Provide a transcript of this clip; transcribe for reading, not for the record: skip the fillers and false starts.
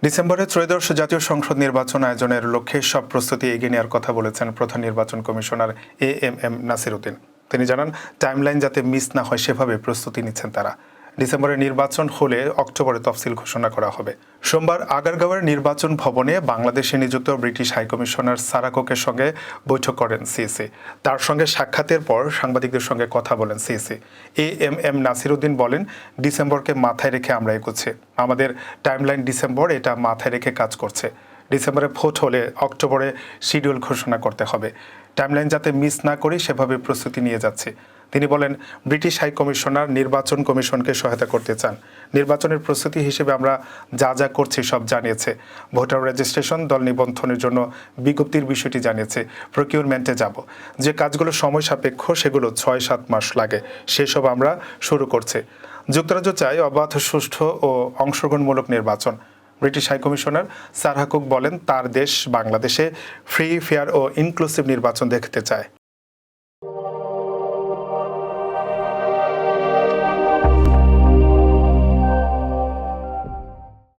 ডিসেম্বরে ত্রয়োদশ জাতীয় সংসদ নির্বাচন আয়োজনের লক্ষ্যে সব প্রস্তুতি এগিয়ে নেওয়ার কথা বলেছেন প্রধান নির্বাচন কমিশনার এএমএম নাসির উদ্দিন। তিনি জানান, টাইমলাইন যাতে মিস না হয় সেভাবে প্রস্তুতি নিচ্ছেন তারা। ডিসেম্বরে নির্বাচন হলে অক্টোবরে তফসিল ঘোষণা করা হবে। সোমবার আগারগাঁওয়ের নির্বাচন ভবনে বাংলাদেশে নিযুক্ত ব্রিটিশ হাইকমিশনার সারা কুকের সঙ্গে বৈঠক করেন সিইসি। তার সঙ্গে সাক্ষাতের পর সাংবাদিকদের সঙ্গে কথা বলেন সিইসি। এএমএম নাসির উদ্দিন বলেন, ডিসেম্বরকে মাথায় রেখে আমরা এগোচ্ছি। আমাদের টাইমলাইন ডিসেম্বর, এটা মাথায় রেখে কাজ করছে। ডিসেম্বরে ভোট হলে অক্টোবরে শিডিউল ঘোষণা করতে হবে। টাইমলাইন যাতে মিস না করি সেভাবে প্রস্তুতি নিয়ে যাচ্ছি। তিনি বলেন, ব্রিটিশ হাই কমিশনার নির্বাচন কমিশনকে সহায়তা করতে চান। নির্বাচনের প্রস্তুতি হিসেবে আমরা যা যা করছি সব জানিয়েছে। ভোটার রেজিস্ট্রেশন, দল নিবন্ধনের জন্য বিজ্ঞপ্তির বিষয়টি জানিয়েছে। প্রকিউরমেন্টে যাব, যে কাজগুলো সময় সাপেক্ষ সেগুলো ৬-৭ মাস লাগে, সেসব আমরা শুরু করছি। যুক্তরাজ্য চায় অবাধ, সুষ্ঠু ও অংশগ্রহণমূলক নির্বাচন। ব্রিটিশ হাইকমিশনার সারা কুক বলেন, তার দেশ বাংলাদেশে ফ্রি, ফেয়ার ও ইনক্লুসিভ নির্বাচন দেখতে চায়।